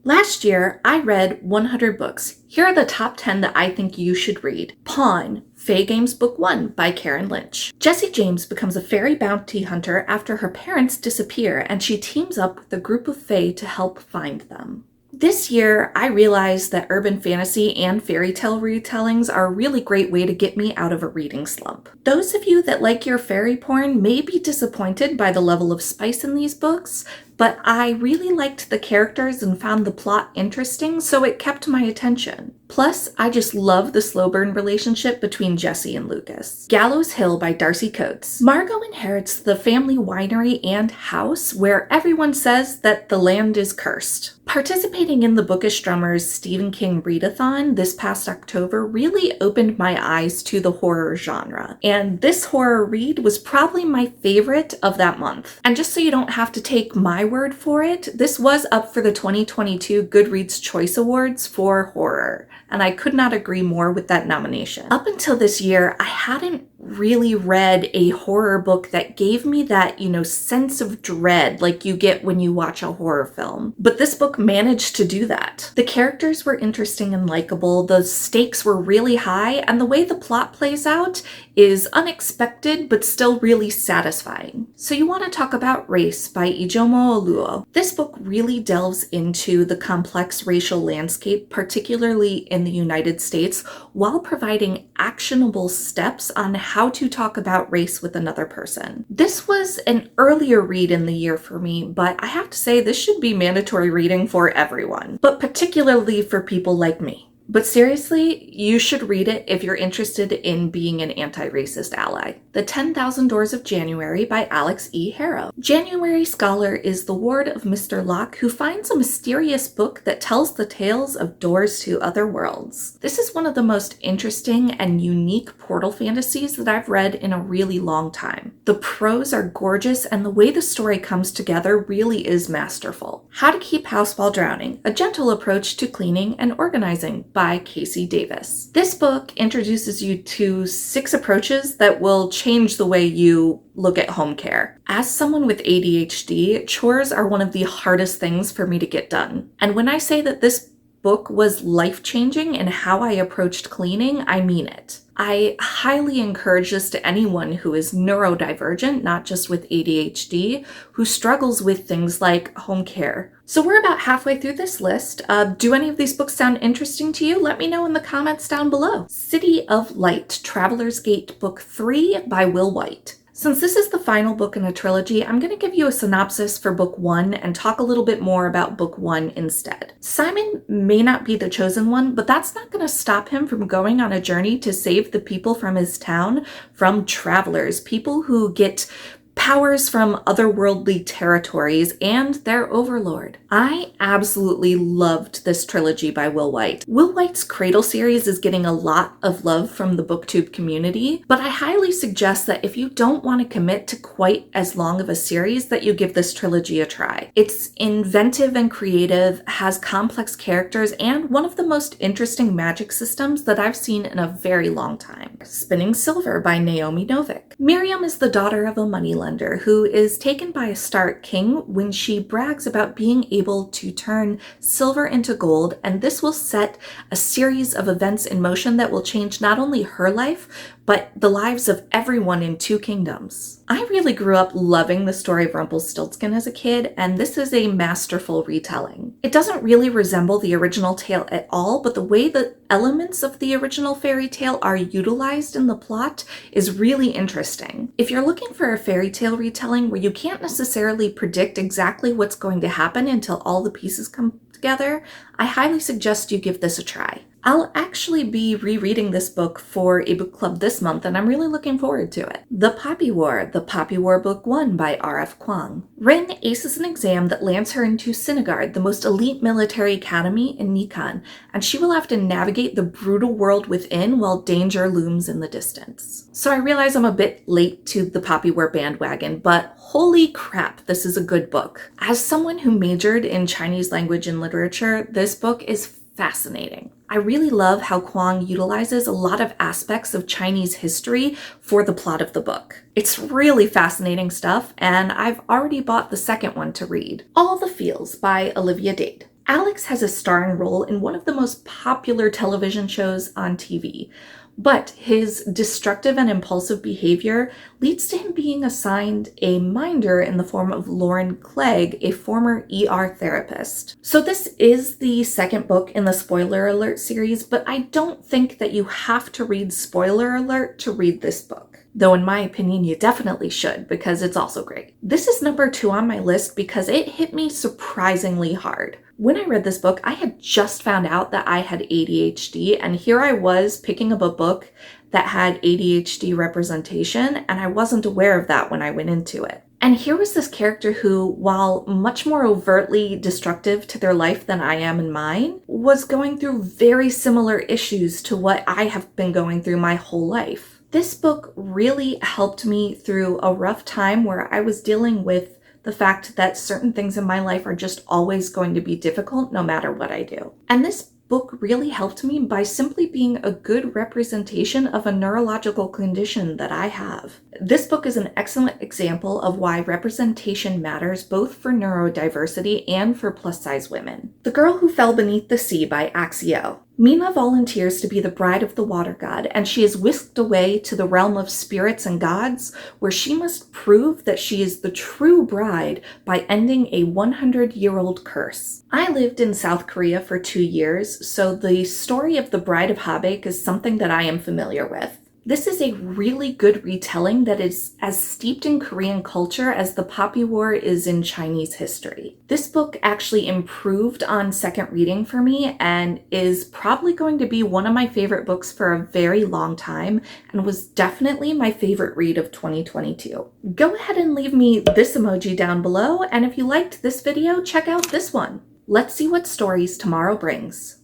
Last year, I read 100 books. Here are the top 10 that I think you should read. Pawn, Fae Games Book 1 by Karen Lynch. Jessie James becomes a fairy bounty hunter after her parents disappear, and she teams up with a group of fae to help find them. This year, I realized that urban fantasy and fairy tale retellings are a really great way to get me out of a reading slump. Those of you that like your fairy porn may be disappointed by the level of spice in these books, but I really liked the characters and found the plot interesting, so it kept my attention. Plus, I just love the slow burn relationship between Jessie and Lucas. Gallows Hill by Darcy Coates. Margot inherits the family winery and house where everyone says that the land is cursed. Participating in the Bookish Drummers Stephen King readathon this past October really opened my eyes to the horror genre, and this horror read was probably my favorite of that month. And just so you don't have to take my word for it, this was up for the 2022 Goodreads Choice Awards for horror, and I could not agree more with that nomination. Up until this year, I hadn't really read a horror book that gave me that, sense of dread like you get when you watch a horror film. But this book managed to do that. The characters were interesting and likable, the stakes were really high, and the way the plot plays out is unexpected but still really satisfying. So you want to talk about Race by Ijeoma Oluo. This book really delves into the complex racial landscape, particularly in the United States, while providing actionable steps on how to talk about race with another person. This was an earlier read in the year for me, but I have to say this should be mandatory reading for everyone, but particularly for people like me. But seriously, you should read it if you're interested in being an anti-racist ally. The 10,000 Doors of January by Alex E. Harrow. January Scholar is the ward of Mr. Locke who finds a mysterious book that tells the tales of doors to other worlds. This is one of the most interesting and unique portal fantasies that I've read in a really long time. The prose are gorgeous and the way the story comes together really is masterful. How to Keep House While Drowning, a gentle approach to cleaning and organizing by Casey Davis. This book introduces you to 6 approaches that will change the way you look at home care. As someone with ADHD, chores are one of the hardest things for me to get done. And when I say that this book was life-changing in how I approached cleaning, I mean it. I highly encourage this to anyone who is neurodivergent, not just with ADHD, who struggles with things like home care. So we're about halfway through this list. Do any of these books sound interesting to you? Let me know in the comments down below. City of Light, Traveler's Gate Book 3 by Will White. Since this is the final book in a trilogy, I'm going to give you a synopsis for book 1 and talk a little bit more about book 1 instead. Simon may not be the chosen one, but that's not going to stop him from going on a journey to save the people from his town from travelers, people who get powers from otherworldly territories and their overlord. I absolutely loved this trilogy by Will White. Will White's Cradle series is getting a lot of love from the booktube community, but I highly suggest that if you don't want to commit to quite as long of a series, that you give this trilogy a try. It's inventive and creative, has complex characters, and one of the most interesting magic systems that I've seen in a very long time. Spinning Silver by Naomi Novik. Miriam is the daughter of a moneylender who is taken by a Stark king when she brags about being able to turn silver into gold, and this will set a series of events in motion that will change not only her life, but the lives of everyone in 2 kingdoms. I really grew up loving the story of Rumpelstiltskin as a kid, and this is a masterful retelling. It doesn't really resemble the original tale at all, but the way the elements of the original fairy tale are utilized in the plot is really interesting. If you're looking for a fairy tale retelling where you can't necessarily predict exactly what's going to happen until all the pieces come together, I highly suggest you give this a try. I'll actually be rereading this book for a book club this month, and I'm really looking forward to it. The Poppy War Book 1 by R.F. Kuang. Rin aces an exam that lands her into Sinigard, the most elite military academy in Nikan, and she will have to navigate the brutal world within while danger looms in the distance. So I realize I'm a bit late to the Poppy War bandwagon, but holy crap, this is a good book. As someone who majored in Chinese language and literature, this book is fascinating. I really love how Kuang utilizes a lot of aspects of Chinese history for the plot of the book. It's really fascinating stuff, and I've already bought the second one to read. All the Feels by Olivia Dade. Alex has a starring role in one of the most popular television shows on TV, but his destructive and impulsive behavior leads to him being assigned a minder in the form of Lauren Clegg, a former ER therapist. So this is the second book in the Spoiler Alert series, but I don't think that you have to read Spoiler Alert to read this book. Though in my opinion, you definitely should, because it's also great. This is number 2 on my list because it hit me surprisingly hard. When I read this book, I had just found out that I had ADHD, and here I was picking up a book that had ADHD representation, and I wasn't aware of that when I went into it. And here was this character who, while much more overtly destructive to their life than I am in mine, was going through very similar issues to what I have been going through my whole life. This book really helped me through a rough time where I was dealing with the fact that certain things in my life are just always going to be difficult no matter what I do. And this book really helped me by simply being a good representation of a neurological condition that I have. This book is an excellent example of why representation matters both for neurodiversity and for plus-size women. The Girl Who Fell Beneath the Sea by Axio. Mina volunteers to be the bride of the water god, and she is whisked away to the realm of spirits and gods, where she must prove that she is the true bride by ending a 100-year-old curse. I lived in South Korea for 2 years, so the story of the Bride of Habaek is something that I am familiar with. This is a really good retelling that is as steeped in Korean culture as the Poppy War is in Chinese history. This book actually improved on second reading for me and is probably going to be one of my favorite books for a very long time and was definitely my favorite read of 2022. Go ahead and leave me this emoji down below, and if you liked this video, check out this one. Let's see what stories tomorrow brings.